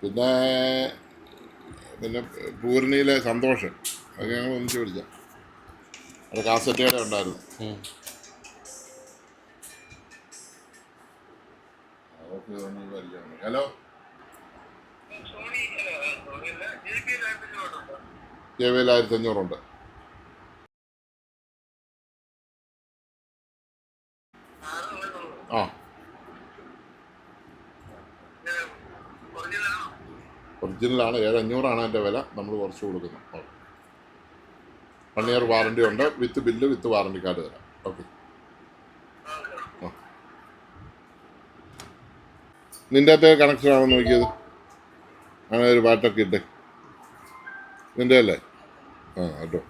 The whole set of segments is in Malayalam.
പിന്നെ പിന്നെ പൂർണിയിലെ സന്തോഷം അത് ഞങ്ങൾ ഒന്നിച്ച് പിടിച്ച അവിടെ കാസറ്റേടെ ഉണ്ടായിരുന്നു. ഹലോ JBL 1500 ആ ഒറിജിനലാണ്. 7500 അതിൻ്റെ വില. നമ്മൾ കുറച്ച് കൊടുക്കുന്നു. 1 ഇയർ വാറണ്ടി ഉണ്ട്. വിത്ത് ബില്ല് വിത്ത് വാറണ്ടി കാർഡ് തരാം. ഓക്കെ. നിൻ്റെ അകത്ത് കണക്ഷൻ ആണോ നോക്കിയത്? അങ്ങനെ ഒരു പാട്ടൊക്കെ ഇട്ട് നിൻ്റെ അല്ലേ? ആ കേട്ടോ.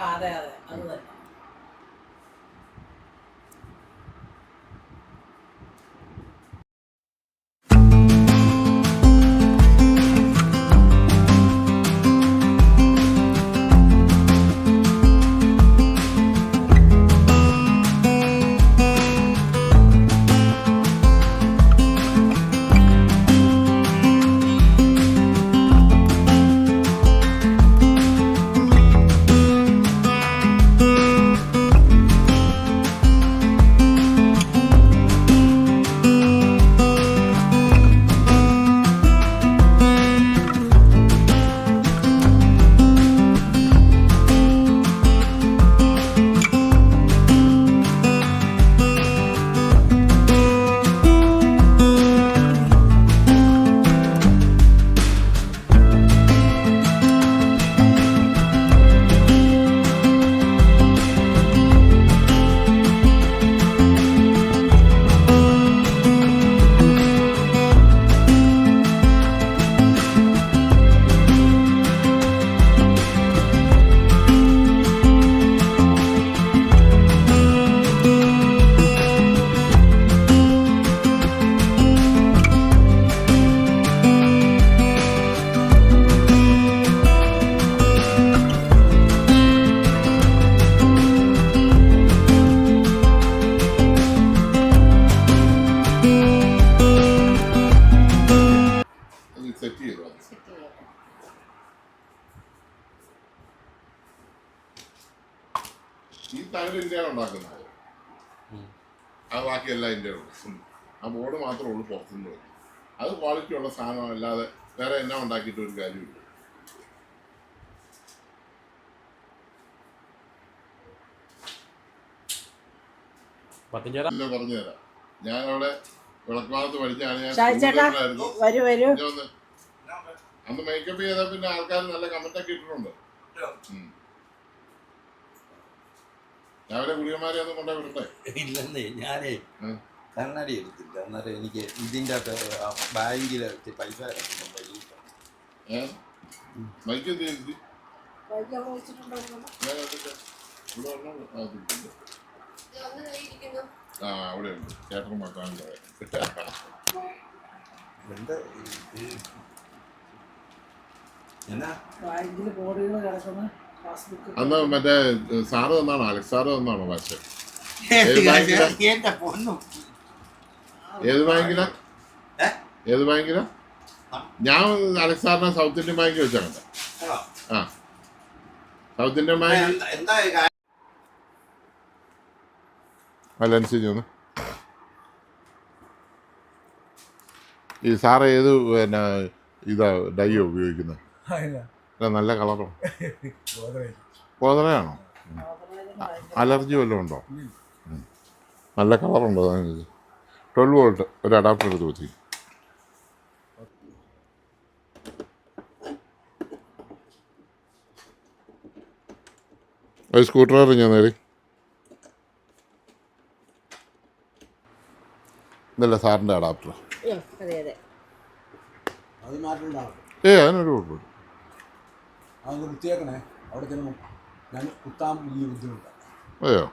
അതെ അതെ അത് തന്നെ. ഈ തകര് ഇന്ത്യയാണ് ഉണ്ടാക്കുന്നത്. അത് ബാക്കിയെല്ലാം ഇന്ത്യയാണ്. ആ ബോർഡ് മാത്രമേ ഉള്ളൂ പുറത്തുനിന്ന് വരും. അത് ക്വാളിറ്റി ഉള്ള സാധനം അല്ലാതെ വേറെ എന്നാ ഉണ്ടാക്കിയിട്ട് ഒരു കാര്യമില്ല. പറഞ്ഞു തരാം. ഞാൻ അവിടെ വിളക്കുമാനത്ത് പഠിച്ചാണ്. ഞാൻ അന്ന് മേക്കപ്പ് ചെയ്താ പിന്നെ ആൾക്കാർ നല്ല കമന്റ് ഒക്കെ ഇട്ടിട്ടുണ്ട്. രാവിലെ കുടിയന്മാരെ ഒന്നും കൊണ്ടേ വിടട്ടെ? ഇല്ലെന്നേ, ഞാനേ കണ്ണാടി എടുത്തില്ല. അന്നേരം എനിക്ക് ഇതിൻ്റെ അകത്ത് ബാങ്കിൽ പൈസ മൈക്ക് എന്ത് ചെയ്തി? ആ അവിടെ ഉണ്ട്. ചേട്ടൻ മക്കാൻ അന്ന് മറ്റേ സാറ് തന്നാണോ? അലക്സ് സാറ് തന്നാണോ കാശ്? ഏത് ബാങ്കിലാ? ഏത് ബാങ്കിലാ? ഞാൻ അലക്സ് സാറിനെ സൗത്ത് ഇന്ത്യൻ ബാങ്കിൽ വെച്ചാ കണ്ടേ. ആ സൗത്ത് ഇന്ത്യൻ ബാങ്ക് അല്ലനുസരിച്ച് ഈ സാറ് ഏത് പിന്നെ ഇതാ ഡൈയോ ഉപയോഗിക്കുന്നത്? നല്ല കളറോ? ഗോദ്രയാണോ? അലർജി വല്ലതും ഉണ്ടോ? നല്ല കളറുണ്ടോ? 12 വോൾട്ട് ഒരു അഡാപ്റ്റർ എടുത്ത് വെച്ച്. ഒരു സ്ക്രൂ ഡ്രൈവർ ഞാൻ നേടി. ഇതല്ല സാറിൻ്റെ അഡാപ്റ്റർ. അതിനൊരു കുഴപ്പമില്ല. അതെയോ?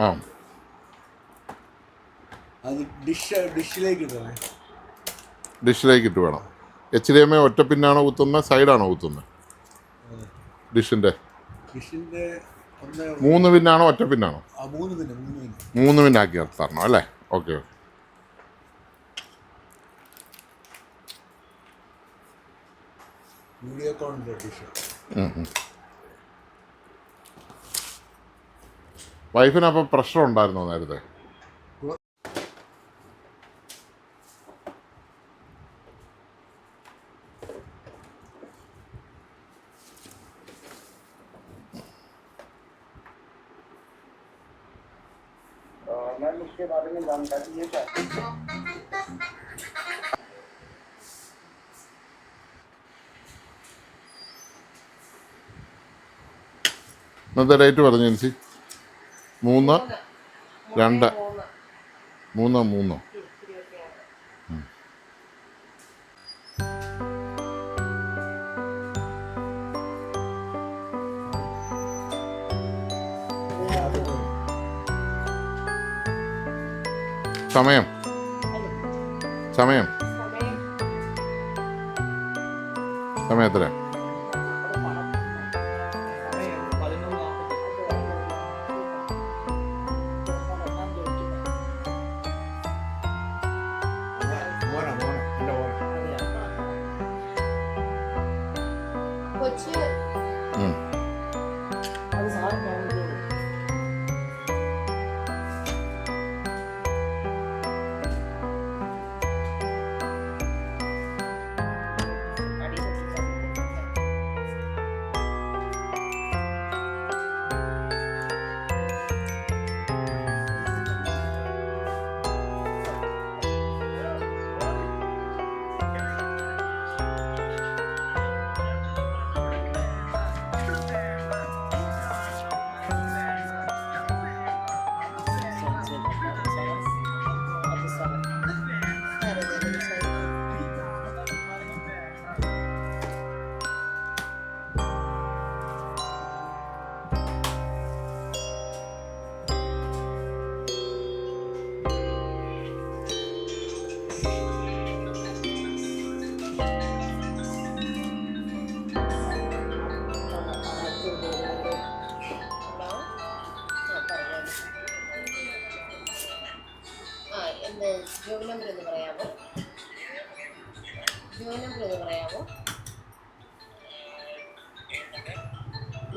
ആ ഡിഷിലേക്ക് ഇട്ട് വേണം. HDMI ഒറ്റ പിന്നാണോ കുത്തുന്നത്, സൈഡാണോ കുത്തുന്നത്? ഡിഷിൻ്റെ 3 പിന്നാണോ ഒറ്റ പിന്നാണോ? 3 പിന്നാക്കി തരണം അല്ലേ? ഓക്കെ. വൈഫിന് അപ്പം പ്രഷർ ഉണ്ടായിരുന്നോ നേരത്തെ? ഇന്നത്തെ ഡേറ്റ് പറഞ്ഞു ചേച്ചി? 3/2/3. സമയം എത്ര?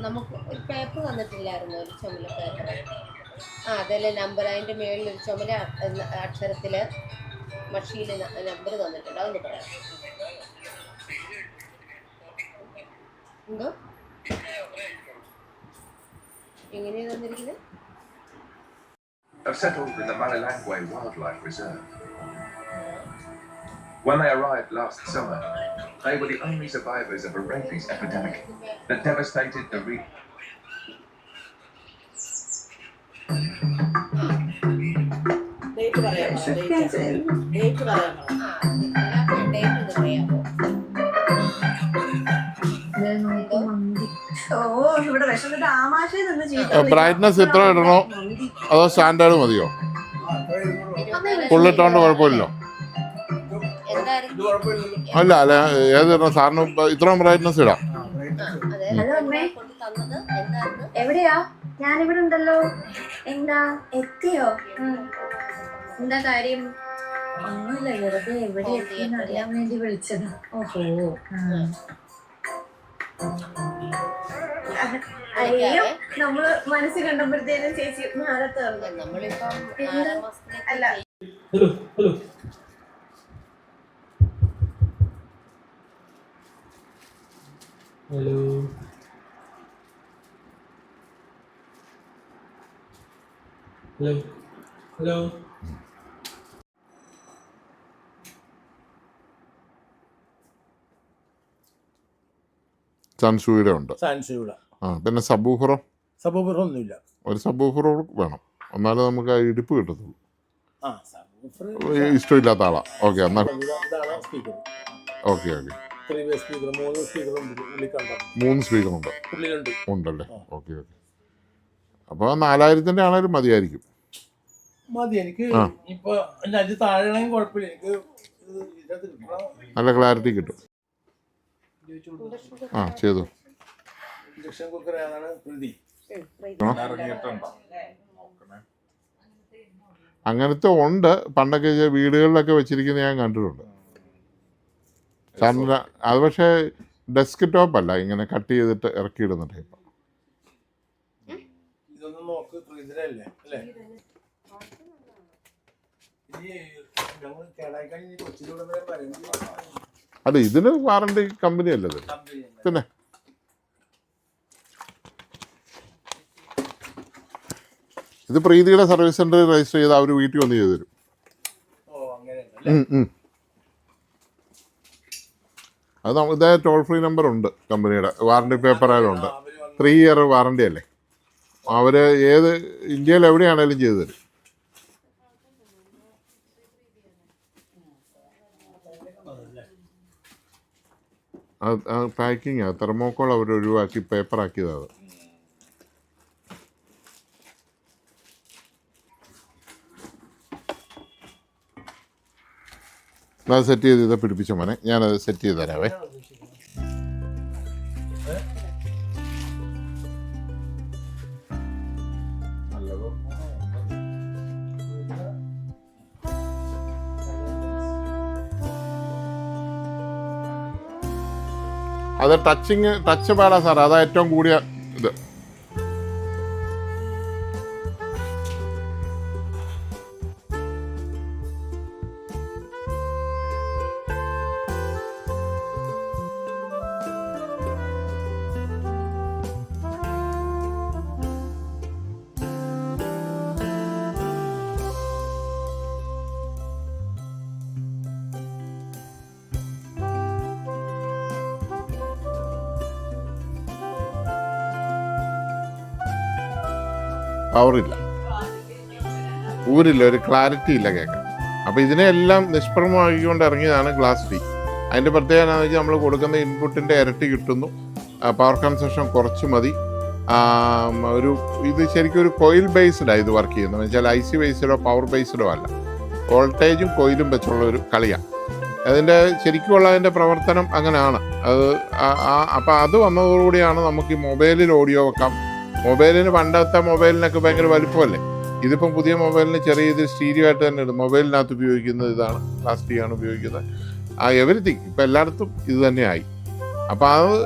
നമുക്ക് ഒരു പേപ്പർ തന്നിട്ടില്ലായിരുന്നു, ഒരു ചുമല പേപ്പർ. അതല്ലേ നമ്പർ, അതിൻ്റെ മേളിൽ ഒരു ചുമല അക്ഷരത്തിൽ മഷിയിൽ നമ്പർ തന്നിട്ടുണ്ട്. അതൊന്ന് പറയാം. എന്തോ എങ്ങനെയാണ് തന്നിരിക്കുന്നത്? Have settled in the Malilangwe Wildlife Reserve. When they arrived last summer, they were the only survivors of a rabies epidemic that devastated the region. Date പറയാമോ? ബ്രൈറ്റ്നസ് ഇത്ര ഇടണോ അതോ സ്റ്റാൻഡേർഡ് മതിയോ? ഫുള്ളിട്ടോണ്ട് കുഴപ്പമില്ലല്ലോ. അല്ല ഏത് സാറിന് ഇത്രയും ബ്രൈറ്റ്നസ് ഇടാം. ഹലോ അമ്മേ, എവിടെയാ? ഞാനിവിടെ ഉണ്ടല്ലോ. എന്താ എത്തിയോ? എന്താ കാര്യം? ഒന്നുമില്ല, വെറുതെ എവിടെ എത്തിയെന്ന് അറിയാൻ വേണ്ടി വിളിച്ചതാ. ഓഹോ. അയ്യോ, നമ്മള് മനസ്സിൽ കണ്ടപ്പോഴത്തേനും ചേച്ചി മാറത്ത് നമ്മളിപ്പം അല്ല. Hello hello hello hello hello സൺഷൂയുടെ ഉണ്ട്. സാൻഷൂടെ പിന്നെ സബൂഫറോ? സബൂഫർ ഒന്നുമില്ല. ഒരു സബൂഫറോ വേണം, എന്നാലേ നമുക്ക് ആ ഇടിപ്പ് കിട്ടത്തുള്ളൂ. ആ സബൂഫർ ഇഷ്ടമില്ലാത്ത ആളാ. ഓക്കെ, എന്നാൽ ഇതാണ് സ്പീക്കർ. Okay okay. 3 വേ സ്പീക്കർ, 3 സ്പീക്കറുണ്ട് ഉള്ളിൽ കണ്ടോ? 3 സ്പീക്കറുണ്ട് ഉള്ളിലുണ്ട്. ഉണ്ടല്ലേ? Okay okay. അപ്പോൾ 4000-ൻ്റെ ആണെങ്കിലും മതിയായിരിക്കും. മതി എനിക്ക്. ഇപ്പൊ എൻ്റെ അഞ്ച് താഴെയാണെങ്കിൽ കുഴപ്പമില്ല, എനിക്ക് ഇതിനകത്ത് കിട്ടണം. നല്ല ക്ലാരിറ്റി കിട്ടും. ആ ചെയ്തു. ഇൻഡക്ഷൻ കുക്കർ ഏതാണ്? പ്രതി അങ്ങനത്തെ ഉണ്ട്, പണ്ടൊക്കെ വീടുകളിലൊക്കെ വെച്ചിരിക്കുന്നത് ഞാൻ കണ്ടിട്ടുണ്ട്. സാറിന് അത് പക്ഷേ ഡെസ്ക് ടോപ്പ് അല്ല, ഇങ്ങനെ കട്ട് ചെയ്തിട്ട് ഇറക്കിയിടുന്ന ടൈപ്പ്. ഇതൊന്നും നോക്ക്, പ്രീതിരല്ലേ അല്ലേ? അല്ല, ഇതിന് വാറണ്ടി കമ്പനി അല്ലത്. പിന്നെ ഇത് പ്രീതിയുടെ സർവീസ് സെൻ്റർ രജിസ്റ്റർ ചെയ്ത് അവർ വീട്ടിൽ വന്ന് ചെയ്തു തരും. അത് ഇതേ ടോൾ ഫ്രീ നമ്പർ ഉണ്ട് കമ്പനിയുടെ, വാറണ്ടി പേപ്പർ ആയാലും ഉണ്ട്. 3 ഇയർ വാറണ്ടി അല്ലേ, അവർ ഏത് ഇന്ത്യയിൽ എവിടെയാണേലും ചെയ്തു തരും. പാക്കിങ് തെർമോക്കോൾ അവർ ഒഴിവാക്കി പേപ്പറാക്കിയതാണ്. അത് സെറ്റ് ചെയ്ത് പിടിപ്പിച്ച മോനെ, ഞാനത് സെറ്റ് ചെയ്ത് തരാവേ. അത് ടച്ച് പാടാ സാർ, അതാ ഏറ്റവും കൂടിയ ഇത്. പവറില്ല, ഊരില്ല, ഒരു ക്ലാരിറ്റി ഇല്ല കേൾക്കാൻ. അപ്പോൾ ഇതിനെല്ലാം നിഷ്പ്രഭമാക്കിക്കൊണ്ട് ഇറങ്ങിയതാണ് ഗ്ലാസ് ഡി. അതിൻ്റെ പ്രത്യേകത എന്താണെന്ന് വെച്ചാൽ നമ്മൾ കൊടുക്കുന്ന ഇൻപുട്ടിൻ്റെ ഇരട്ടി കിട്ടുന്നു, പവർ കൺസപ്ഷൻ കുറച്ച് മതി. ഇത് ശരിക്കും ഒരു കോയിൽ ബേസ്ഡാണ് ഇത് വർക്ക് ചെയ്യുന്നത്. എന്ന് വെച്ചാൽ IC ബേസ്ഡോ പവർ ബേസ്ഡോ അല്ല, വോൾട്ടേജും കോയിലും വെച്ചുള്ള ഒരു കളിയാണ്. അതിൻ്റെ ശരിക്കുമുള്ള അതിൻ്റെ പ്രവർത്തനം അങ്ങനെയാണ് അത്. അപ്പോൾ അത് വന്നതോടുകൂടിയാണ് നമുക്ക് ഈ മൊബൈലിൽ ഓഡിയോ വെക്കാം. മൊബൈലിന് പണ്ടത്തെ മൊബൈലിനൊക്കെ ഭയങ്കര വലുപ്പമല്ലേ, ഇതിപ്പം പുതിയ മൊബൈലിന് ചെറിയ ഇത് സ്റ്റീരിയോ ആയിട്ട് തന്നെ ഇടും. മൊബൈലിനകത്ത് ഉപയോഗിക്കുന്നത് ഇതാണ്, പ്ലാസ്റ്റിക് ആണ് ഉപയോഗിക്കുന്നത്. എവരിത്തിങ് ഇപ്പം എല്ലായിടത്തും ഇത് തന്നെയായി. അപ്പോൾ അത്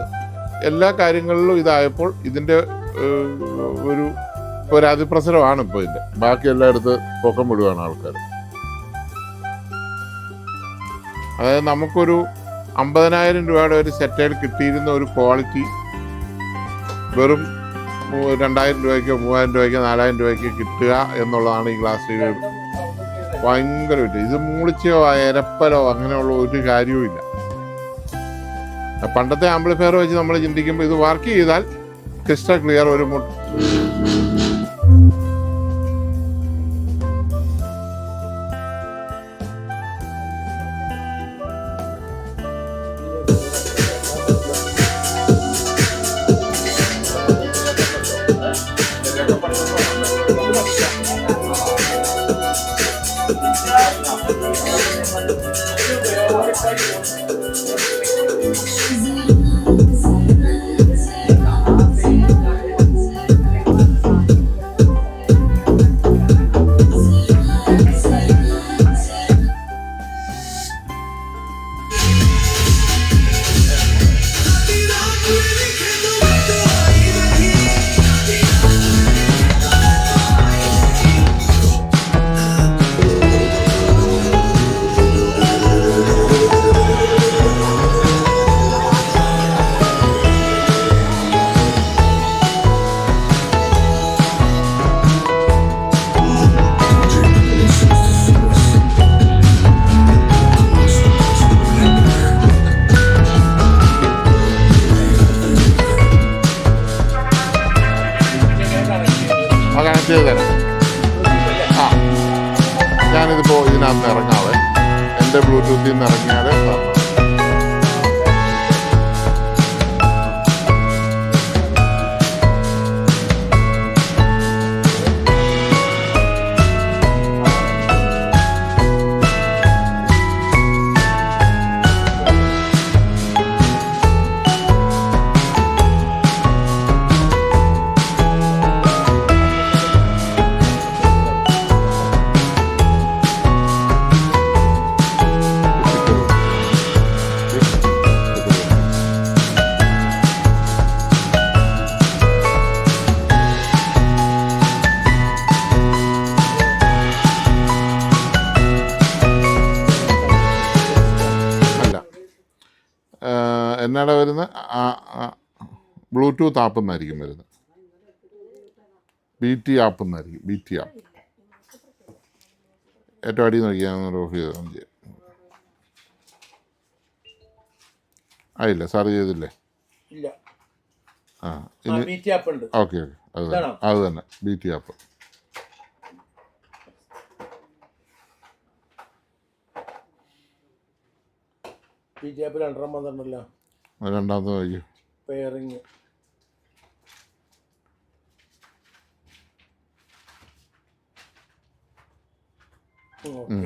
എല്ലാ കാര്യങ്ങളിലും ഇതായപ്പോൾ ഇതിൻ്റെ ഒരു അതിപ്രസരമാണ് ഇപ്പോൾ ഇതിൻ്റെ. ബാക്കി എല്ലായിടത്ത് പൊക്കം വിടുകയാണ് ആൾക്കാർ. അതായത് നമുക്കൊരു 50,000 രൂപയുടെ ഒരു സെറ്റയിൽ കിട്ടിയിരുന്ന ഒരു ക്വാളിറ്റി വെറും 2,000 രൂപയ്ക്കോ 3,000 രൂപയ്ക്കോ 4,000 രൂപയ്ക്കോ കിട്ടുക എന്നുള്ളതാണ് ഈ ഗ്ലാസ് ടീവി. ഭയങ്കര ഇത് മൂളിച്ചോ എരപ്പലോ അങ്ങനെയുള്ള ഒരു കാര്യവും ഇല്ല. പണ്ടത്തെ ആംപ്ലിഫയർ വെച്ച് നമ്മൾ ചിന്തിക്കുമ്പോൾ ഇത് വർക്ക് ചെയ്താൽ ക്രിസ്റ്റൽ ക്ലിയർ ഒരു ഇതിനകത്ത് ഇറങ്ങാതെ എൻ്റെ ബ്ലൂടൂത്തിൽ നിന്ന് ഇറങ്ങിയാലേ സാറിന് എന്നാടെ വരുന്നത് ബ്ലൂടൂത്ത് ആപ്പ് എന്നായിരിക്കും വരുന്നത്. BT ആപ്പ് എന്നായിരിക്കും. BT ആപ്പ് ഏറ്റവും അടിയിൽ നോക്കിയാൽ ഓഫ് ചെയ്ത് ആയില്ല സാർ ചെയ്തില്ലേ? ഇല്ല. ആ ഇനി BT ആപ്പ് ഉണ്ട്. ഓക്കെ അത് തന്നെ BT ആപ്പ്. BT ആപ്പ് രണ്ടെണ്ണം വന്നിട്ടുണ്ടല്ലോ. രണ്ടാമത്തെ നോക്കി പെയറിങ്.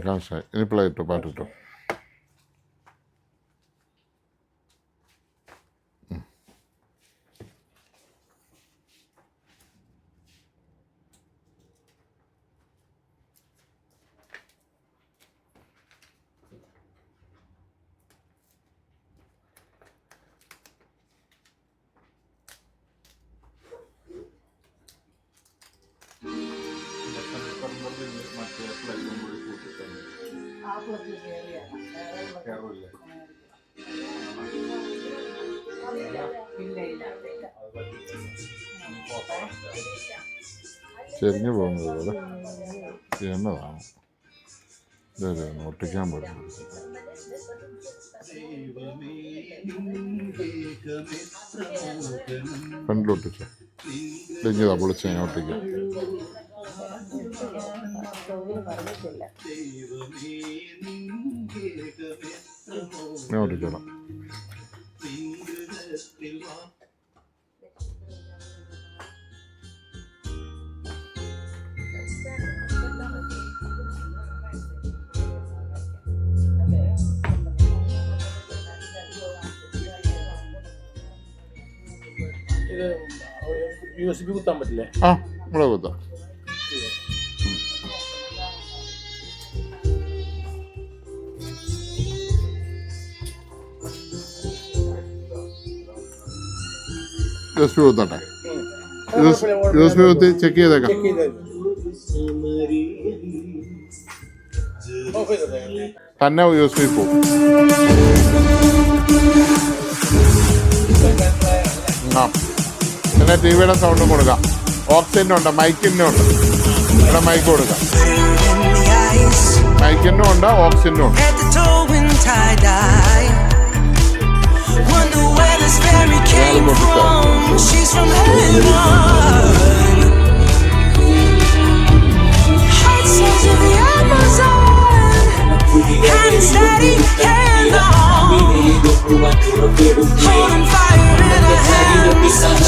കാശായി. ഇനി പ്ലേ ഇട്ടോ, പാട്ടിട്ടോ. ചെരിഞ്ഞു പോകുന്നത് പോലെ എന്നതാണ് ഇതല്ലേ ഒട്ടിക്കാൻ പറ്റുന്നത്. ഫ്രണ്ടിലൊട്ടിച്ചോ, ഇതെങ്കിലാ പൊളിച്ച് ഞാൻ ഒട്ടിക്കാം. ഞാൻ ഒട്ടിച്ചോളാം. ഇത് USB കുത്താൻ പറ്റില്ലേ? ആ ഇവിടെ കുത്താം. USB കുത്തട്ടെ. USB കുത്തി ചെക്ക് ചെയ്തേക്കാം. തന്നെ USB പോകും. ആ പിന്നെ TV-യുടെ സൗണ്ടും കൊടുക്കാം. ഓക്സിജനും ഉണ്ട്, മൈക്കിനും ഉണ്ട്. ഇവിടെ മൈക്ക് കൊടുക്കാം. മൈക്കിനും ഉണ്ട്, ഓക്സിജനും ഉണ്ട്.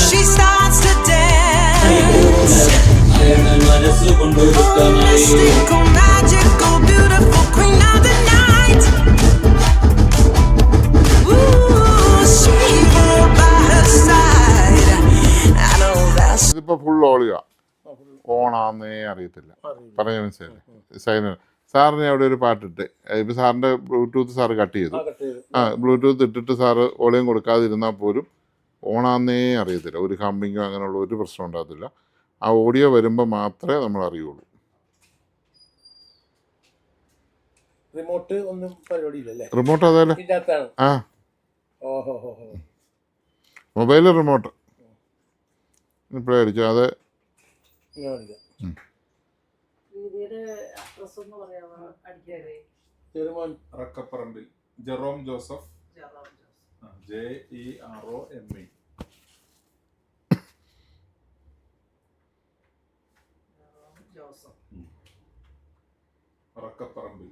She starts to dance. Oh, mystical, magical, beautiful queen of the night. Ooh, Shiva by her side. I know that's. ഇതിപ്പോ ഫുൾ ഓളിയാ, ഓണാന്നേ അറിയത്തില്ല. പറഞ്ഞ മനസ്സിലായി. സൈന സാറിന് അവിടെ ഒരു പാട്ടിട്ട് ഇപ്പം സാറിൻ്റെ ബ്ലൂടൂത്ത് സാറ് കട്ട് ചെയ്തു. ബ്ലൂടൂത്ത് ഇട്ടിട്ട് സാറ് ഓളിയം കൊടുക്കാതിരുന്നാൽ പോലും ഓണാന്നേ അറിയത്തില്ല. ഒരു ഹമ്മിങ്ങോ അങ്ങനെയുള്ള ഒരു പ്രശ്നം ഉണ്ടാകത്തില്ല. ആ ഓഡിയോ വരുമ്പോൾ മാത്രമേ നമ്മൾ അറിയുള്ളൂ. റിമോട്ട് ഒന്നും പരിപാടിയില്ലല്ലേ? റിമോട്ട് അതല്ലേ? ആ മൊബൈൽ റിമോട്ട് ഇപ്പോഴേ അടിച്ചു. അത് റക്കപ്പറമ്പിൽ ജെറോം ജോസഫ്, JEROME. റക്കപ്പറമ്പിൽ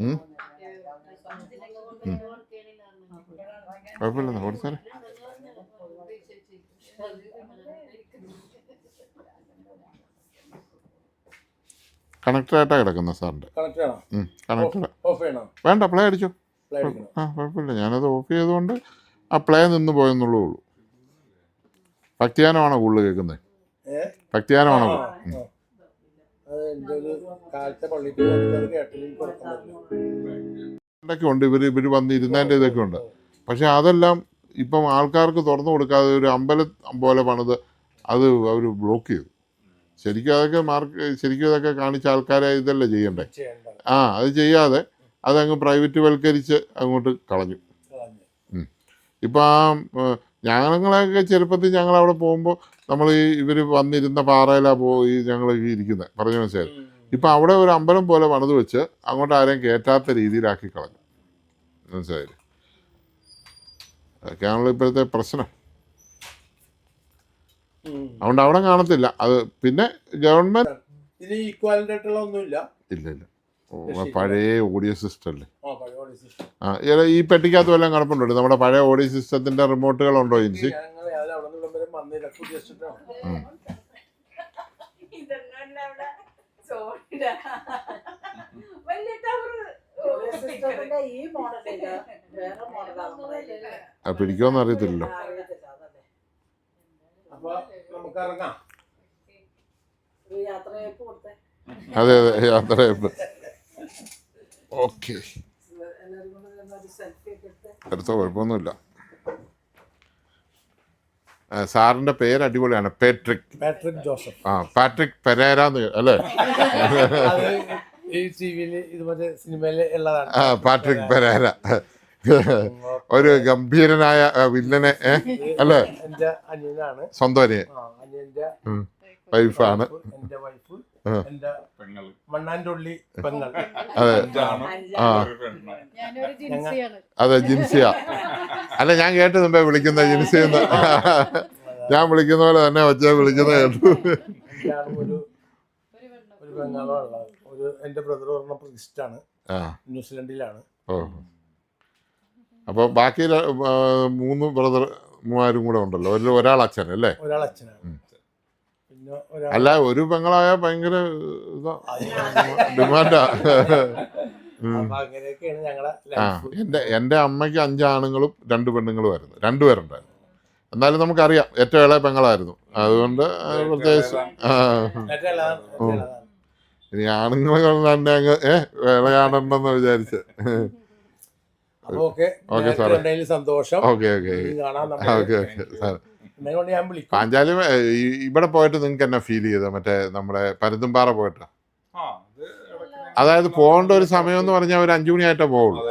ഉം. കുഴപ്പമില്ലെന്ന് കൊടുത്താലേ. കണക്റ്റഡായിട്ടാണ് കിടക്കുന്നത് സാറിൻ്റെ. കണക്ട് ചെയ്യണം. കണക്റ്റഡ് ഓഫ് ചെയ്യണോ? വേണ്ട, പ്ലേ അടിച്ചോ. പ്ലേ അടിക്കണം. ആ കുഴപ്പമില്ല, ഞാനത് ഓഫ് ചെയ്തുകൊണ്ട് ആ പ്ലേ നിന്ന് പോയെന്നുള്ളൂ ഉള്ളൂ. ഭക്തിഗാനമാണോ കൂടുതൽ കേൾക്കുന്നത്? ഭക്തിഗാനമാണോ? അത് എൻ്റെ ഒരു കാലത്തെ പള്ളിക്ക് പോയിട്ട് കേട്ടില്ല, കൊടുക്കാൻ പറ്റില്ല. ഇതൊക്കെ ഉണ്ട്, ഇവർ വന്നിരുന്നതിൻ്റെ ഇതൊക്കെ ഉണ്ട്. പക്ഷെ അതെല്ലാം ഇപ്പം ആൾക്കാർക്ക് തുറന്നു കൊടുക്കാതെ ഒരു അമ്പലം പോലെ പണിത് അത് അവർ ബ്ലോക്ക് ചെയ്തു. ശരിക്കും അതൊക്കെ ശരിക്കും ഇതൊക്കെ കാണിച്ച ആൾക്കാരെ ഇതല്ലേ ചെയ്യണ്ടേ? അത് ചെയ്യാതെ അതങ്ങ് പ്രൈവറ്റ് വൽക്കരിച്ച് അങ്ങോട്ട് കളഞ്ഞു. ഇപ്പം ഞങ്ങളൊക്കെ ചെറുപ്പത്തിൽ ഞങ്ങൾ അവിടെ പോകുമ്പോൾ നമ്മൾ ഇവർ വന്നിരുന്ന പാറയിലാണ് പോയി ഞങ്ങൾ ഇരിക്കുന്നത്, പറഞ്ഞു മനസ്സിലായി. ഇപ്പം അവിടെ ഒരു അമ്പലം പോലെ പണിത് വെച്ച് അങ്ങോട്ട് ആരെയും കയറ്റാത്ത രീതിയിലാക്കി കളഞ്ഞു, മനസ്സിലായില്ലേ? അതൊക്കെയാണല്ലോ ഇപ്പോഴത്തെ പ്രശ്നം. അതുകൊണ്ട് അവിടെ കാണത്തില്ല അത്. പിന്നെ ഗവൺമെന്റ് ഇതിന് ഈക്വാലന്റ് ആയിട്ടുള്ള ഒന്നുമില്ല. ഇല്ല, പഴയ ഓഡിയോ സിസ്റ്റം അല്ലേ. ഈ പെട്ടിക്കകത്ത് വല്ലതും കിടപ്പുണ്ടോ? നമ്മുടെ പഴയ ഓഡിയോ സിസ്റ്റത്തിന്റെ റിമോട്ടുകളുണ്ടോ ജിൻസി? പിടിക്കുമെന്ന് അറിയത്തില്ലല്ലോ. അതെ യാത്രയപ്പ്. ഓക്കെ, അടുത്ത കുഴപ്പമൊന്നുമില്ല. സാറിന്റെ പേര് അടിപൊളിയാണ്, പാട്രിക് ജോസഫ്. പാട്രിക് പെരേരാന്ന് അല്ലേ? പാട്രിക് പെരേര ഒരു ഗംഭീരനായ വില്ലനെ അല്ലേ? സ്വന്തം അനിയൻ, വൈഫാണ്. അതെ അതെ ജിൻസിയ അല്ല, ഞാൻ കേട്ടു മുമ്പേ വിളിക്കുന്ന ജിൻസിന്ന്. ഞാൻ വിളിക്കുന്ന പോലെ തന്നെ ഒച്ച വിളിക്കുന്ന കേട്ടു. എന്റെ ബ്രദർ പറഞ്ഞ പ്രീസ്റ്റാണ്, ന്യൂസിലൻഡിലാണ്. അപ്പൊ ബാക്കി 3 ബ്രദർമാരും കൂടെ ഉണ്ടല്ലോ, ഒരാൾ അച്ഛൻ അല്ലേ? ഒരാൾ അച്ഛനാണ്. അല്ല, ഒരു പെങ്ങളായ ഭയങ്കര ഡിമാൻഡാ. എൻ്റെ അമ്മയ്ക്ക് 5 ആണുങ്ങളും 2 പെണ്ണുങ്ങളുമായിരുന്നു, 2 പേരുണ്ടായിരുന്നു. എന്നാലും നമുക്കറിയാം ഏറ്റവും ഇളയ പെങ്ങളായിരുന്നു, അതുകൊണ്ട് പ്രത്യേകിച്ച്. ഇനി ആണുങ്ങൾ തന്നെ അങ്ങ് ഇളയാണെന്ന് വിചാരിച്ച്. ഓക്കെ സാറേ, സന്തോഷം. Okay sir. പാഞ്ചാലി ഇവിടെ പോയിട്ട് നിങ്ങൾക്ക് എന്നാ ഫീൽ ചെയ്തത്? മറ്റേ നമ്മുടെ പരുന്തുംപാറ പോയിട്ട്, അതായത് പോകേണ്ട ഒരു സമയം എന്ന് പറഞ്ഞാൽ ഒരു 5 മണിയായിട്ടേ പോവുള്ളൂ.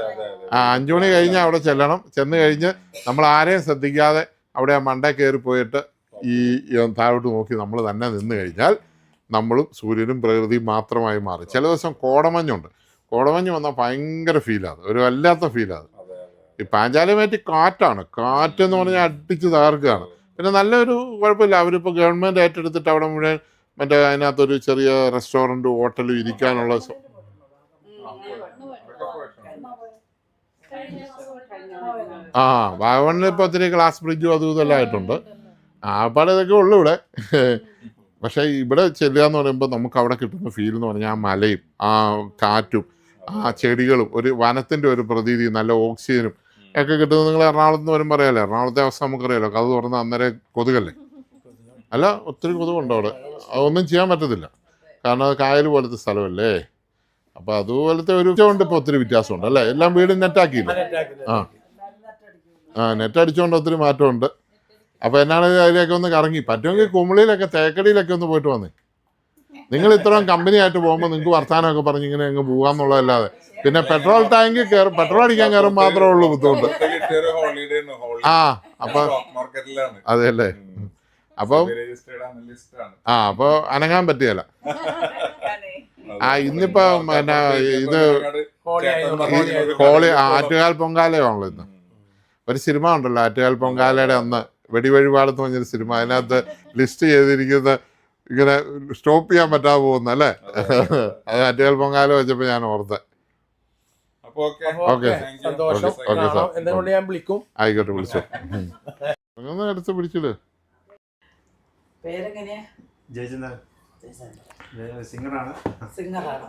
5 മണി കഴിഞ്ഞ് അവിടെ ചെന്ന് കഴിഞ്ഞ് നമ്മൾ ആരെയും ശ്രദ്ധിക്കാതെ അവിടെ മണ്ടേ കയറി പോയിട്ട് ഈ താഴോട്ട് നോക്കി നമ്മൾ തന്നെ നിന്ന് കഴിഞ്ഞാൽ നമ്മളും സൂര്യനും പ്രകൃതിയും മാത്രമായി മാറും. ചില ദിവസം കോടമഞ്ഞുണ്ട്, കോടമഞ്ഞ് വന്നാൽ ഭയങ്കര ഫീലാണ്, ഒരു വല്ലാത്ത ഫീലാണ്. ഈ പാഞ്ചാലിമേറ്റ് കാറ്റെന്ന് പറഞ്ഞാൽ അടിച്ച് തകർക്കുകയാണ്. പിന്നെ നല്ലൊരു കുഴപ്പമില്ല, അവരിപ്പോൾ ഗവൺമെൻറ് ഏറ്റെടുത്തിട്ട് അവിടെ മുഴുവൻ മറ്റേ അതിനകത്തൊരു ചെറിയ റെസ്റ്റോറൻറ്റ് ഹോട്ടലും ഇരിക്കാനുള്ള വാഗമണിൽ ഇപ്പോൾ ഒത്തിരി ഗ്ലാസ് ബ്രിഡ്ജും അതും ഇതെല്ലാം ആയിട്ടുണ്ട്. ആപ്പാടെ ഇതൊക്കെ ഉള്ളു ഇവിടെ. പക്ഷേ ഇവിടെ ചെല്ലുക എന്ന് പറയുമ്പോൾ നമുക്ക് അവിടെ കിട്ടുന്ന ഫീൽ എന്ന് പറഞ്ഞാൽ ആ മലയും ആ കാറ്റും ആ ചെടികളും ഒരു വനത്തിൻ്റെ ഒരു പ്രതീതി, നല്ല ഓക്സിജനും ഒക്കെ കിട്ടുന്നത്. നിങ്ങൾ എറണാകുളത്ത് നിന്ന് വരുമ്പോൾ അറിയാമല്ലോ, എറണാകുളത്തെ അവസ്ഥ നമുക്കറിയാമല്ലോ. അത് തുറന്ന് അന്നേരം കൊതുകല്ലേ, അല്ല ഒത്തിരി കൊതുകുണ്ട് അവിടെ. അതൊന്നും ചെയ്യാൻ പറ്റത്തില്ല, കാരണം അത് കായൽ പോലത്തെ സ്ഥലമല്ലേ. അപ്പോൾ അതുപോലത്തെ ഒരു കൊണ്ട് ഇപ്പോൾ ഒത്തിരി വ്യത്യാസമുണ്ട് അല്ലേ? എല്ലാം വീടും നെറ്റാക്കിയില്ല. നെറ്റ് അടിച്ചുകൊണ്ട് ഒത്തിരി മാറ്റമുണ്ട്. അപ്പോൾ എന്നാണ് അതിലേക്ക് ഒന്ന് കറങ്ങി, പറ്റുമെങ്കിൽ കുമിളിയിലൊക്കെ തേക്കടിയിലൊക്കെ ഒന്ന് പോയിട്ട് വന്നേ. നിങ്ങൾ ഇത്രയും കമ്പനി ആയിട്ട് പോകുമ്പോൾ നിങ്ങൾക്ക് വർത്താനമൊക്കെ പറഞ്ഞ് ഇങ്ങനെ അങ്ങ് പോകാമെന്നുള്ളതല്ലാതെ പിന്നെ പെട്രോൾ ടാങ്കിൽ പെട്രോൾ അടിക്കാൻ കയറും മാത്രമേ ഉള്ളൂ ബുദ്ധിമുട്ട്. അപ്പം അതെ അല്ലേ? അപ്പം അപ്പോൾ അനങ്ങാൻ പറ്റുകയില്ല. ഇന്നിപ്പോ പിന്നെ ഇത് ഹോളി ആറ്റുകാൽ പൊങ്കാലയാണല്ലോ ഇന്ന്. ഒരു സിനിമ ഉണ്ടല്ലോ ആറ്റുകാൽ പൊങ്കാലയുടെ അന്ന് വെടിവഴിപാടെന്ന് പറഞ്ഞൊരു സിനിമ, അതിനകത്ത് ലിസ്റ്റ് ചെയ്തിരിക്കുന്ന ഇങ്ങനെ സ്റ്റോപ്പ് ചെയ്യാൻ പറ്റാതെ പോകുന്ന അല്ലേ? അത് അറ്റുകൽ പൊങ്കാല വെച്ചപ്പോൾ ഞാൻ ഓർത്തെ. അപ്പൊ ഓക്കെ ഓക്കെ. സന്തോഷം. Okay, sir. കാണാം. എന്തെങ്കിലും ഞാൻ വിളിക്കും. ആയിക്കോട്ടെ, വിളിച്ചോ. ഒന്ന് എടുത്ത് പിടിച്ചില്ലേ? പേരെങ്ങനെയാ? ജയചന്ദ്രൻ സിംഗറാണ്. സിംഗറാണ്.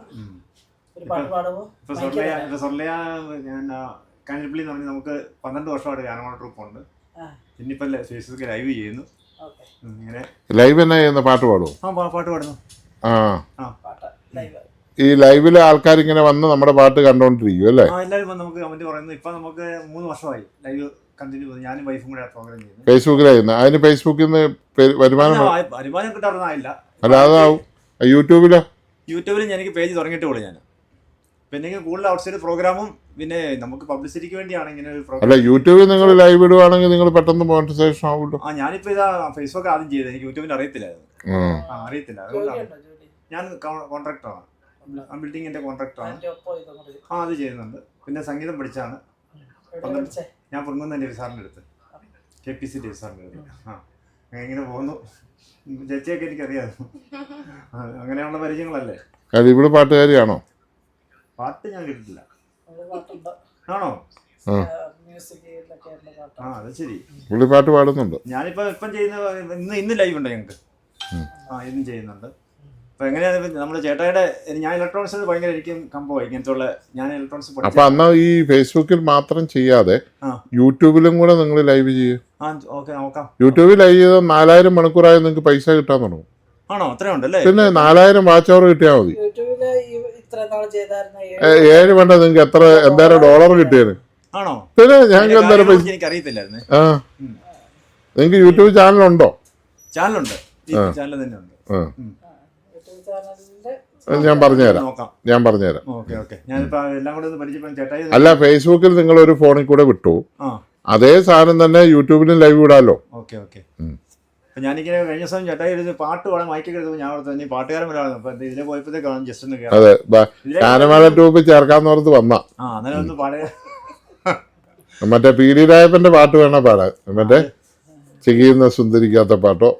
ഒരു പാട്ട് പാടുമോ? ഇപ്പൊ സൊർലയ ഞാൻ കാഞ്ഞിരപ്പള്ളി എന്ന് പറഞ്ഞ് നമുക്ക് 12 വർഷമായിട്ട് ഗാനമേള ട്രൂപ്പുണ്ട്. ഇന്നിപ്പോ ഫേസ്ബുക്കിൽ ലൈവ് ചെയ്യുന്നു. ഇങ്ങനെ ലൈവ് എന്നാ ചെയ്യുന്ന? പാട്ട് പാടുമോ? പാട്ട് പാടുന്നു. ഈ ലൈവിലെ ആൾക്കാർ ഇങ്ങനെ വന്ന് നമ്മുടെ പാട്ട് കണ്ടോണ്ടിരിക്കും അല്ലേ? എല്ലാവരും നമുക്ക് കമന്റ് പറയുന്നു. ഇപ്പൊ നമുക്ക് 3 വർഷമായി ലൈവ് കണ്ടിന്യൂ ചെയ്യുന്നു. ഞാനും വൈഫും കൂടെ പ്രോഗ്രാം ചെയ്യുന്നു. ഫേസ്ബുക്കിലായിരുന്നു. അതിന് ഫേസ്ബുക്കിൽ നിന്ന് വരുമാനം കിട്ടാറുണ്ടായില്ല. അല്ലാതെ യൂട്യൂബിലോ? യൂട്യൂബിൽ എനിക്ക് പേജ് തുടങ്ങിയിട്ടേ ഉള്ളൂ ഞാൻ. പിന്നെ കൂടുതൽ ഔട്ട്സൈഡ് പ്രോഗ്രാമും പിന്നെ നമുക്ക് പബ്ലിസിറ്റിക്ക് വേണ്ടിയാണ് ഇങ്ങനെ ഒരു പ്രോഗ്രാം. അല്ല, യൂട്യൂബിൽ നിങ്ങൾ ലൈവ് ഇടുവാണെങ്കിൽ നിങ്ങൾ പെട്ടെന്ന് മോണിറ്റൈസേഷൻ ആവുമല്ലോ. ഞാനിപ്പോ ഇതാ ഫേസ്ബുക്ക് ആദ്യം ചെയ്തത്. എനിക്ക് യൂട്യൂബിൽ അറിയത്തില്ലായിരുന്നു. അതുകൊണ്ടാണ്. ഞാൻ കോൺട്രാക്ടറാണ്. ബിൽഡിങ്ങിന്റെ കോൺട്രാക്ടറാണ്. അത് ചെയ്യുന്നുണ്ട്. പിന്നെ സംഗീതം പഠിച്ചാണ്. ഞാൻ പൊൻകുന്നം രവി സാറിൻ്റെ അടുത്ത്, KPC രവി സാറിൻ്റെ അടുത്ത്. ഇങ്ങനെ പോകുന്നു. ചേച്ചിയൊക്കെ എനിക്കറിയാം. അങ്ങനെയുള്ള പരിചയങ്ങളല്ലേ. ഇവിടെ പാട്ടുകാരിയാണോ? പാട്ട് ഞാൻ കേട്ടിട്ടില്ല. ആണോ? അത് ശരി. പുള്ളി പാട്ട് പാടുന്നുണ്ട്. ഇപ്പം ചെയ്യുന്ന ഇന്ന് ലൈവ് ഉണ്ട് ഞങ്ങൾക്ക്. ഇന്നും ചെയ്യുന്നുണ്ട്. അപ്പൊ എങ്ങനെയാണ് നമ്മുടെ ചേട്ടായുടെ ഞാൻ ഇലക്ട്രോണിക്സിൽ ഭയങ്കര എനിക്കും കമ്പമായി ഇങ്ങനത്തെ ഞാൻ ഇലക്ട്രോണിക്സ്. അപ്പൊ അന്ന് ഈ ഫേസ്ബുക്കിൽ മാത്രം ചെയ്യാതെ യൂട്യൂബിലും കൂടെ നിങ്ങൾ ലൈവ് ചെയ്യും. നോക്കാം. യൂട്യൂബിൽ ലൈവ് ചെയ്ത 4000 മണിക്കൂറായി നിങ്ങൾക്ക് പൈസ കിട്ടാൻ തുടങ്ങും. ആണോ? അത്രയും ഉണ്ടല്ലേ? പിന്നെ 4000 വാച്ച് അവർ കിട്ടിയാൽ മതി. 7 വേണ്ട, നിങ്ങൾക്ക് എന്തായാലും ഡോളർ കിട്ടിയത്. ആണോ? പിന്നെ ഞങ്ങൾക്ക് എന്തായാലും പൈസ. എനിക്കറിയത്തില്ലായിരുന്നു. നിങ്ങൾക്ക് യൂട്യൂബ് ചാനലുണ്ടോ? ചാനലുണ്ട്. ചാനൽ തന്നെ ഉണ്ട്. ഞാൻ പറഞ്ഞുതരാം. അല്ല, ഫേസ്ബുക്കിൽ നിങ്ങൾ ഒരു ഫോണിൽ കൂടെ വിട്ടു, അതേ സാധനം തന്നെ യൂട്യൂബിലും ലൈവ് വിടാലോ. ഞാനിങ്ങനെ കഴിഞ്ഞ ദിവസം ചേട്ടായി പാട്ട് പാടാൻ മൈക്കൊക്കെ എടുത്തപ്പോൾ ഞാൻ ഓർത്ത് പാട്ടുകാരൻ വരാണ്. അപ്പൊ ഇതിലെ പോയപ്പോഴത്തേക്കാണ് ജസ്റ്റ് ഒന്ന് അതെ, ഗാനമേള ട്രൂപ്പ് ചേർക്കാന്ന് ഓർത്ത് വന്ന. അങ്ങനെ ഒന്ന് പാടുക. മറ്റേ PD രായപ്പന്റെ പാട്ട് വേണ പാടാൻ. മറ്റേ ചെയ്യുന്ന സുന്ദരിക്കാത്ത പാട്ടോ.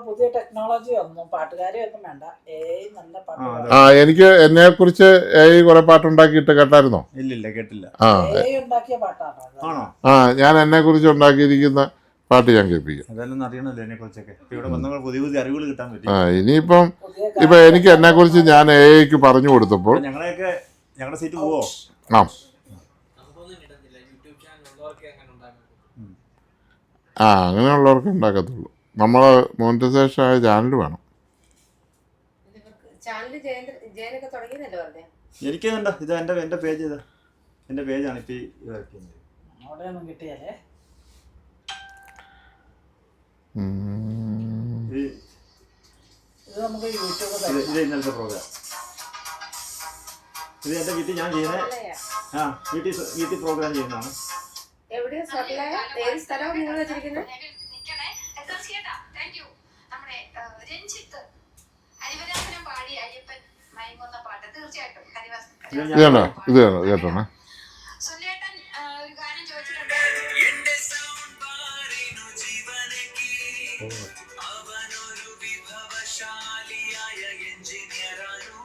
പുതിയ ടെക്നോളജി ഒന്നും പാട്ടുകാരെ ഒന്നും വേണ്ട. നല്ല പാട്ട്. എനിക്ക് എന്നെ കുറിച്ച് കുറെ പാട്ടുണ്ടാക്കിയിട്ട് കേട്ടായിരുന്നോ? ഇല്ല, കേട്ടില്ല. ഉണ്ടാക്കിയ പാട്ടാണോ? ഞാൻ എന്നെ കുറിച്ച് ഉണ്ടാക്കിയിരിക്കുന്ന പാട്ട് ഞാൻ കേൾപ്പിക്കും. അതെല്ലാം അറിയണല്ലോ എന്നെ കുറിച്ചൊക്കെ. ഇവിടെ വന്നപ്പോൾ പുതിയ അറിവുകൾ കിട്ടാൻ പറ്റും. ഇനിയിപ്പം എനിക്ക് എന്നെ കുറിച്ച് ഞാൻ AI പറഞ്ഞു കൊടുത്തപ്പോൾ ഞങ്ങളുടെ സീറ്റ് പോവോ? അങ്ങനെയുള്ളവർക്ക് ഉണ്ടാക്കത്തുള്ളൂ. നമ്മളെ മോണിറ്റൈസേഷൻ ആയ ചാനൽ വേണം. എനിക്ക് വേണ്ട. ഇത് എന്റെ പേജ്. എന്റെ പേജാണ് ഇപ്പൊ കിട്ടിയാലേ. ഇത് ഇന്നലത്തെ പ്രോഗ്രാം. ഇത് എന്റെ വീട്ടിൽ ഞാൻ ചെയ്യുന്നത്. വീട്ടിൽ പ്രോഗ്രാം ചെയ്യുന്നതാണ്. ഇത് കേട്ടോ.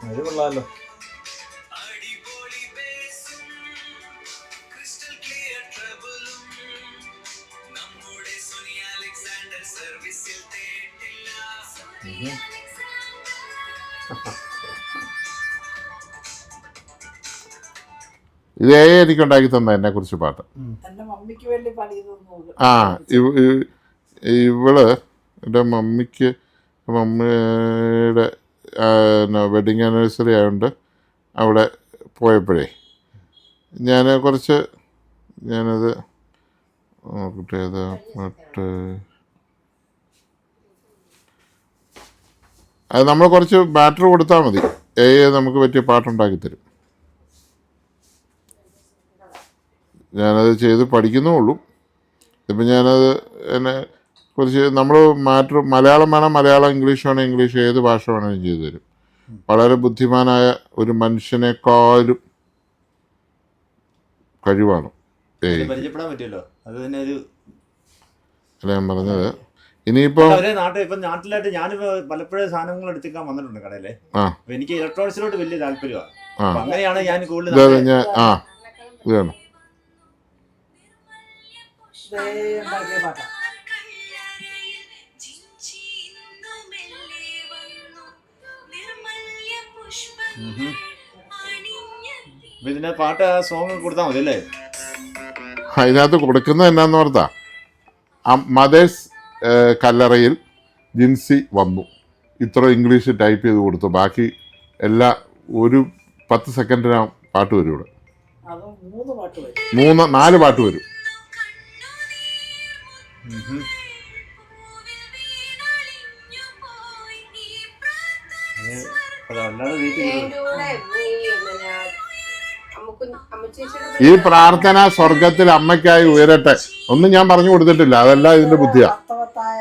അത് കൊള്ളാമല്ലോ. ഇത് എനിക്ക് ഉണ്ടാക്കി തന്ന എന്നെ കുറിച്ച് പാട്ട്. ഇവള് എൻ്റെ മമ്മിയുടെ വെഡിങ് ആനിവേഴ്സറി ആയതുകൊണ്ട് അവിടെ പോയപ്പോഴേ ഞാനത് നോക്കട്ടെ. ഏതാ പാട്ട്? അത് നമ്മൾ കുറച്ച് ബാറ്റർ കൊടുത്താൽ മതി. നമുക്ക് പറ്റിയ പാട്ടുണ്ടാക്കി തരും. ഞാനത് ചെയ്ത് പഠിക്കുന്നുള്ളൂ. ഇപ്പം ഞാനത് കുറച്ച് നമ്മൾ മലയാളം വേണം, മലയാളം, ഇംഗ്ലീഷ് വേണം, ഇംഗ്ലീഷ്, ഏത് ഭാഷ വേണമെങ്കിലും ചെയ്തു തരും. വളരെ ബുദ്ധിമാനായ ഒരു മനുഷ്യനേക്കാളും കഴിവാണ്. പരിചയപ്പെടാൻ പറ്റുമല്ലോ. അത് തന്നെ ഒരു അല്ല ഞാൻ പറഞ്ഞത്, ഇനിയിപ്പോ അവരെ നാട്ടിലായിട്ട് ഞാനിപ്പോ പലപ്പോഴും സാധനങ്ങൾ എടുത്തിക്കാൻ വന്നിട്ടുണ്ട് കടയിലെ. ആ. അപ്പൊ എനിക്ക് ഇലക്ട്രോണിക്സിലോട്ട് വലിയ താല്പര്യമാണ്. ആ അപ്പൊ അങ്ങനെയാണ് ഞാൻ കൂടുതൽ ഇതാണ് ഞാൻ ഇതാണ് ഉണ്ടാക്കിയ പാട്ടാ. അപ്പൊ ഇതിന്റെ പാട്ട് ആ സോങ് കൊടുത്താൽ മതി അല്ലേ? അതിനകത്ത് കൊടുക്കുന്നത് എന്നാന്ന് പറഞ്ഞാ മദേഴ്സ് കല്ലറയിൽ ജിൻസി വന്നു, ഇത്ര ഇംഗ്ലീഷ് ടൈപ്പ് ചെയ്ത് കൊടുത്തു. ബാക്കി എല്ലാ ഒരു 10 സെക്കൻഡിനകം പാട്ട് വരും ഇവിടെ. അത് 3 പാട്ട് വരും. 4 പാട്ട് വരും. അതല്ലാതെ വീട്ടിൽ ഈ പ്രാർത്ഥന സ്വർഗത്തിൽ അമ്മയ്ക്കായി ഉയരട്ടെ ഒന്നും ഞാൻ പറഞ്ഞു കൊടുത്തിട്ടില്ല, അതെല്ലാം ഇതിന്റെ ബുദ്ധിയാ അർത്ഥവത്തായ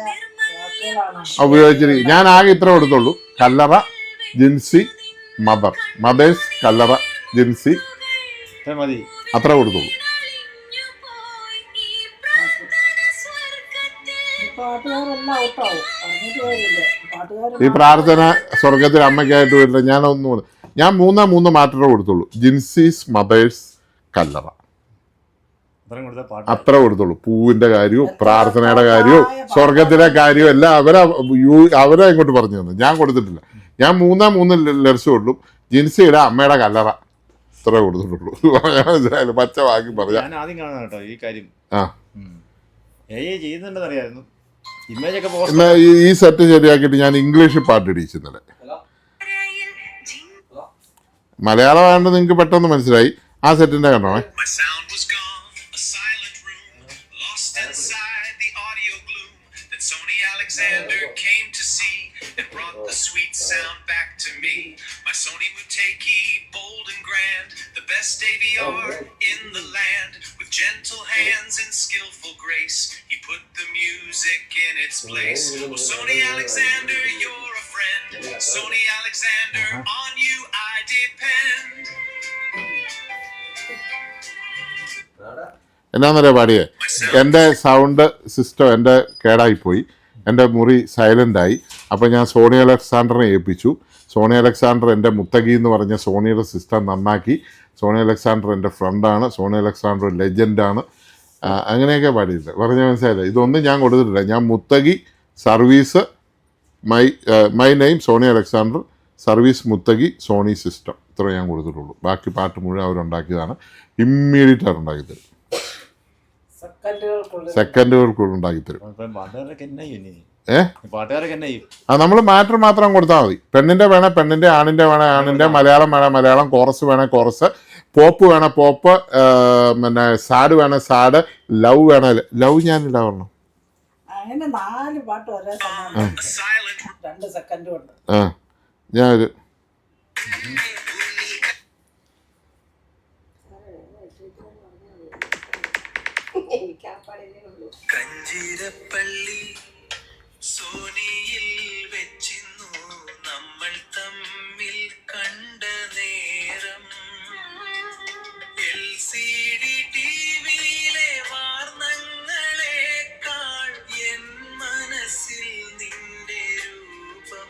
വാക്കുകളാണ്. ഉപയോഗിച്ചിരിക്കും. ഞാൻ ആകെ ഇത്ര കൊടുത്തുള്ളൂ, കല്ലറ ജിൻസി മദേഴ്സ് കല്ലറ ജിൻസി മതി, അത്ര കൊടുത്തുള്ളൂ. പാട്ടുകാരെല്ലാം ഔട്ടാവും, പറഞ്ഞിട്ട് കാര്യമില്ല. പാട്ടുകാർ ഈ പ്രാർത്ഥന സ്വർഗത്തിൽ അമ്മയ്ക്കായിട്ട് വരില്ല. ഞാൻ 3 മാത്രമേ കൊടുത്തുള്ളൂ. ജിൻസീസ് മദേഴ്സ് കല്ലറ അത്ര കൊടുത്തുള്ളൂ. പൂവിന്റെ കാര്യവും പ്രാർത്ഥനയുടെ കാര്യവും സ്വർഗത്തിലെ കാര്യവും എല്ലാം അവരെ ഇങ്ങോട്ട് പറഞ്ഞു തന്നു. ഞാൻ കൊടുത്തിട്ടില്ല. ഞാൻ 3 ലെർസ് കൊടുത്തു. ജിൻസിയുടെ അമ്മയുടെ കല്ലറ ഇത്ര കൊടുത്തിട്ടുള്ളൂ. മനസ്സിലായാലും പച്ച വാക്കി പറയാം. ഞാൻ ആദ്യം കാണാം കേട്ടോ ഈ കാര്യം. ആ ചെയ്യുന്നുണ്ടെന്ന് അറിയായിരുന്നു. ഇമേജ് ഒക്കെ എന്നാ ഈ സെറ്റ് ശരിയാക്കിയിട്ട് ഞാൻ ഇംഗ്ലീഷ് പാട്ട് ഇടിച്ചിന്നലെ. മലയാളമായിട്ട് നിങ്ങൾക്ക് പെട്ടെന്ന് മനസ്സിലായി. ആ സെറ്റിന്റെ കണ്ടോ? Alexander came to see and brought the sweet sound back to me. My Sony Muteki, bold and grand, the best AVR in the land. With gentle hands and skillful grace, he put the music in its place. Oh, Sony Alexander, you're a friend. Sony Alexander, on you I depend. എന്നാന്നറിയാ പാടിയേ? എൻ്റെ സൗണ്ട് സിസ്റ്റം എൻ്റെ കേടായിപ്പോയി. എൻ്റെ മുറി സൈലൻ്റായി. അപ്പോൾ ഞാൻ സോണി അലക്സാണ്ടറിനെ ഏൽപ്പിച്ചു. സോണി അലക്സാണ്ടർ എൻ്റെ മുത്തകി എന്ന് പറഞ്ഞ സോണിയുടെ സിസ്റ്റം നന്നാക്കി. സോണി അലക്സാണ്ടർ എൻ്റെ ഫ്രണ്ടാണ്. സോണി അലക്സാണ്ടർ ലെജൻഡാണ്. അങ്ങനെയൊക്കെ പാടിയില്ല. പറഞ്ഞ മനസ്സിലായില്ല. ഇതൊന്നും ഞാൻ കൊടുത്തിട്ടില്ല. ഞാൻ മുത്തകി service my name Sony Alexander service മുത്തകി സോണി സിസ്റ്റം ഇത്ര ഞാൻ കൊടുത്തിട്ടുള്ളൂ. ബാക്കി പാട്ട് മുഴുവൻ അവരുണ്ടാക്കിയതാണ്. ഇമ്മീഡിയറ്റ് അവർ ഉണ്ടാക്കി തരും. സെക്കൻഡുകൾക്കുള്ളിൽ ഉണ്ടാക്കി തരും. നമ്മൾ മാറ്റർ മാത്രം കൊടുത്താൽ മതി. പെണ്ണിന്റെ വേണേ പെണ്ണിന്റെ, ആണിന്റെ വേണേ ആണിന്റെ, മലയാളം വേണേ മലയാളം, കോറസ് വേണേ കോറസ്, പോപ്പ് വേണേ പോപ്പ്, പിന്നെ സാഡ് വേണേ സാഡ്, ലവ് വേണേ ലവ്. ഞാനില്ല പറഞ്ഞു അങ്ങനെ 4 പാട്ട് ഒരേ സമയം 2 സെക്കൻഡ് കൊണ്ട്. ഞാനൊരു കഞ്ചിരപ്പള്ളി സോനിയിൽ വെച്ചിന്നു നമ്മൾ തമ്മിൽ കണ്ട നേരം LCD ടിവിയിലെ വാർത്തകളേക്കാൾ എൻ മനസ്സിൽ നിന്റെ രൂപം.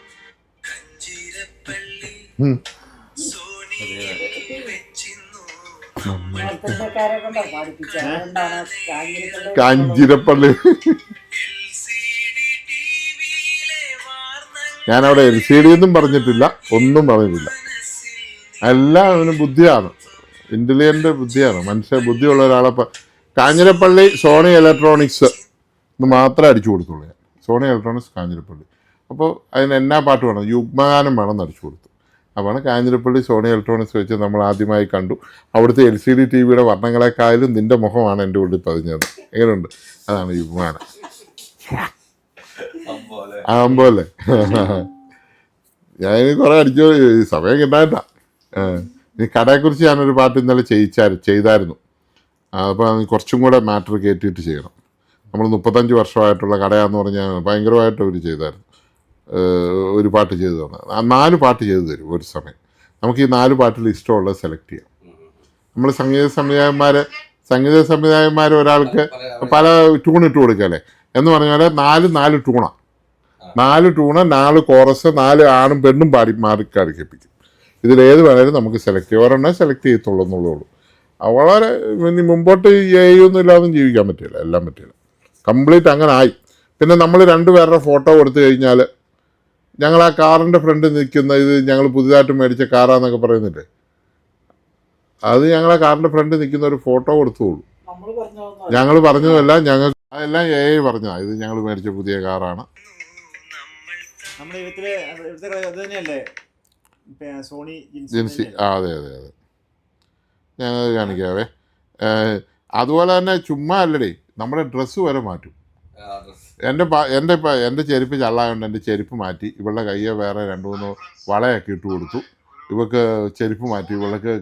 കഞ്ചിരപ്പള്ളി സോനിയിൽ വെച്ചിന്നു കാഞ്ചിരപ്പള്ളി. ഞാനവിടെ LCD ഒന്നും പറഞ്ഞിട്ടില്ല, ഒന്നും പറഞ്ഞിട്ടില്ല. എല്ലാം അവന് ബുദ്ധിയാണ്, ഇന്റലിജന്റ് ബുദ്ധിയാണ്. മനുഷ്യ ബുദ്ധിയുള്ള ഒരാളെ കാഞ്ഞിരപ്പള്ളി സോണി ഇലക്ട്രോണിക്സ് എന്ന് മാത്രമേ അടിച്ചു കൊടുത്തുള്ളൂ ഞാൻ. Sony electronics Kanjirappally. അപ്പോൾ അതിന് എന്നാ പാട്ട് വേണം, യുഗ്മഗാനം വേണം എന്ന് അടിച്ചു കൊടുത്തു. അപ്പോൾ കാഞ്ഞിരപ്പള്ളി സോണി ഇലക്ട്രോണിക്സ് വെച്ച് നമ്മൾ ആദ്യമായി കണ്ടു. അവിടുത്തെ LCD ടിവിയുടെ വർണ്ണങ്ങളെക്കാളും നിന്റെ മുഖമാണ് എൻ്റെ ഉള്ളിൽ പതിഞ്ഞത്. എങ്ങനെയുണ്ട്? അതാണ് യുഗ്മഗാനം. ആകുമ്പോലെ ഞാനിനി കുറേ അടിച്ചു, സമയം കിട്ടായിട്ടാ. ഈ കടയെക്കുറിച്ച് ഞാനൊരു പാട്ട് ഇന്നലെ ചെയ്തായിരുന്നു. അപ്പോൾ കുറച്ചും കൂടെ മാറ്റർ കയറ്റിയിട്ട് ചെയ്യണം. നമ്മൾ 35 വർഷമായിട്ടുള്ള കടയാന്ന് പറഞ്ഞാൽ ഭയങ്കരമായിട്ട് അവർ ചെയ്തായിരുന്നു. ഒരു പാട്ട് ചെയ്തു തന്നെ 4 പാട്ട് ചെയ്തു തരും ഒരു സമയം. നമുക്ക് ഈ 4 പാട്ടിൽ ഇഷ്ടമുള്ളത് സെലക്ട് ചെയ്യാം. നമ്മൾ സംഗീത സംവിധായകന്മാർ ഒരാൾക്ക് പല ട്യൂൺ ഇട്ട് കൊടുക്കല്ലേ എന്ന് പറഞ്ഞാൽ 4 ട്യൂണാണ്. 4 ട്യൂണ്, 4 കോറസ്, 4 ആണും പെണ്ണും പാടി മാറി കളിപ്പിക്കും. ഇതിലേത് വേണേലും നമുക്ക് സെലക്ട് ചെയ്യാം. ഒരെണ്ണം സെലക്ട് ചെയ്യത്തുള്ളൂ എന്നുള്ളൂ. വളരെ ഇനി മുമ്പോട്ട് ഒന്നും ഇല്ലാതെ ജീവിക്കാൻ പറ്റില്ല, എല്ലാം പറ്റില്ല. കംപ്ലീറ്റ് അങ്ങനെ ആയി. പിന്നെ നമ്മൾ 2 പേരുടെ ഫോട്ടോ കൊടുത്തു കഴിഞ്ഞാൽ ഞങ്ങൾ ആ കാറിൻ്റെ ഫ്രണ്ടിൽ നിൽക്കുന്ന ഇത് ഞങ്ങൾ പുതിയതായിട്ട് മേടിച്ച കാറാന്നൊക്കെ പറയുന്നില്ലേ, അത് ഞങ്ങളെ കാറിൻ്റെ ഫ്രണ്ടിൽ നിൽക്കുന്ന ഒരു ഫോട്ടോ കൊടുത്തോളൂ. ഞങ്ങൾ പറഞ്ഞതല്ല, ഞങ്ങൾ അതെല്ലാം AI പറഞ്ഞതാണ്. ഇത് ഞങ്ങൾ മേടിച്ച പുതിയ കാറാണ്. നമ്മുടെ ഇവിടുത്തെ ഇത് തന്നെയല്ലേ സോണി ജിൻസി? അതെ അതെ അതെ, ഞാനത് കാണിക്കാവേ. അതുപോലെ തന്നെ ചുമ്മാ അല്ലടേ, നമ്മുടെ ഡ്രസ്സ് വരെ മാറ്റും. എൻ്റെ ചെരുപ്പ് ചള്ളായതുകൊണ്ട് എൻ്റെ ചെരുപ്പ് മാറ്റി, ഇവളുടെ കയ്യെ വേറെ 2-3 വളയൊക്കെ ഇട്ട് കൊടുത്തു. ഇവൾക്ക് ചെരുപ്പ് മാറ്റി, ഇവൾക്ക്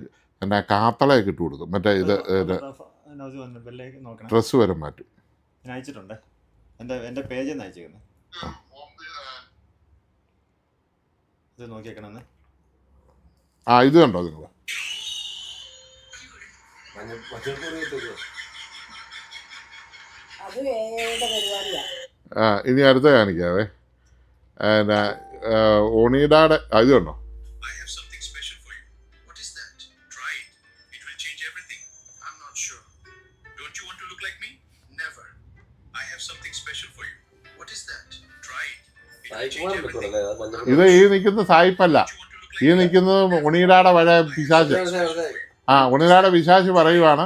എൻ്റെ കാത്തളയൊക്കെ ഇട്ട് കൊടുത്തു. മറ്റേ ഇത് ഡ്രസ്സ് വരെ മാറ്റും. ഞാൻ അയച്ചിട്ടുണ്ട്, എൻ്റെ പേജിൽ നിന്ന് അയച്ചേക്കുന്നത്. ഇത് നോക്കിയേക്കണമെന്ന്. ഇത് കണ്ടോ നിങ്ങൾ? അത് ഏയുടെ പരിപാടിയാ. ഇനി അടുത്ത കാണിക്കാവേ. ഓണിഡാടെ ഇത് കണ്ടോ? I have something special for you. What is that? Try it. It will change everything. I'm not sure. Don't you want to look like me? Never. I have something special for you. What is that? Try it. It will change everything. ഇത് ഈ നിൽക്കുന്ന സായിപ്പല്ല, ഈ നിൽക്കുന്നത് ഉണിയിടാടെ പഴയ പിശാച്. ഉണിയിടാടെ പിശാച് പറയുവാണ്,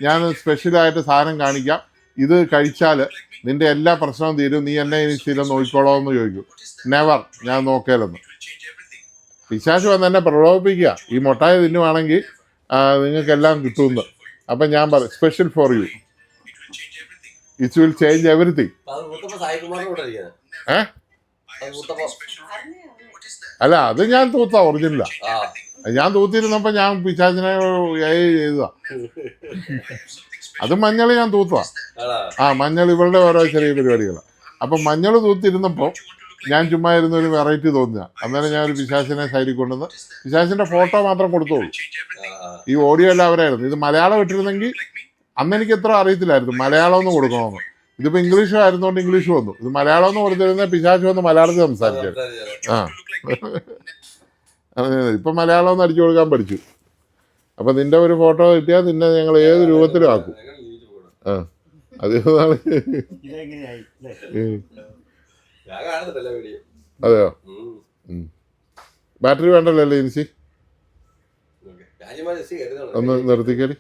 ഞാൻ സ്പെഷ്യലായിട്ട് സാധനം കാണിക്കാം, ഇത് കഴിച്ചാൽ നിന്റെ എല്ലാ പ്രശ്നവും തീരും, നീ എന്നെ ഇനി സ്ഥിരം നോക്കിക്കോളോ എന്ന് ചോദിക്കും. നെവർ, ഞാൻ നോക്കിയാലെന്ന്. പിശാച് വന്ന് എന്നെ പ്രലോഭിപ്പിക്കുക, ഈ മുട്ടായി തിന്നുവാണെങ്കിൽ നിങ്ങൾക്കെല്ലാം കിട്ടുമെന്ന്. അപ്പം ഞാൻ പറയും special for you, it will change everything. അല്ല, അത് ഞാൻ തൂത്താ, ഒറിജിനലാ. ഞാൻ തൂത്തിരുന്നപ്പോൾ ഞാൻ പിശാചിനെ ചെയ്തതാ. അത് മഞ്ഞൾ ഞാൻ തൂത്തുവാ. മഞ്ഞൾ ഇവളുടെ ഓരോ ചെറിയ പരിപാടികളാണ്. അപ്പം മഞ്ഞൾ തൂത്തിരുന്നപ്പോൾ ഞാൻ ചുമ്മാ ഇരുന്ന ഒരു വെറൈറ്റി തോന്നുക. അന്നേരം ഞാൻ ഒരു പിശാചിനെ സൈഡിൽ കൊണ്ടുവന്ന് പിശാചിൻ്റെ ഫോട്ടോ മാത്രം കൊടുത്തോളൂ. ഈ ഓഡിയോ എല്ലാം അവരായിരുന്നു. ഇത് മലയാളം ഇട്ടിരുന്നെങ്കിൽ അന്ന് എനിക്ക് എത്ര അറിയത്തില്ലായിരുന്നു മലയാളം ഒന്ന് കൊടുക്കണമെന്ന്. ഇതിപ്പോൾ ഇംഗ്ലീഷ് ആയിരുന്നുകൊണ്ട് ഇംഗ്ലീഷ് വന്നു. ഇത് മലയാളം ഒന്ന് കൊടുത്തിരുന്ന പിശാച് വന്ന് മലയാളത്തിൽ സംസാരിച്ചത്. ഇപ്പം മലയാളം ഒന്ന് അടിച്ചു കൊടുക്കാൻ പഠിച്ചു. അപ്പം നിന്റെ ഒരു ഫോട്ടോ കിട്ടിയാൽ നിന്നെ ഞങ്ങൾ ഏത് രൂപത്തിലും ആക്കും. അതെയോ? ബാറ്ററി വേണ്ടല്ലോ അല്ലേ ജിൻസി? ഒന്ന് നിർത്തിക്കടി.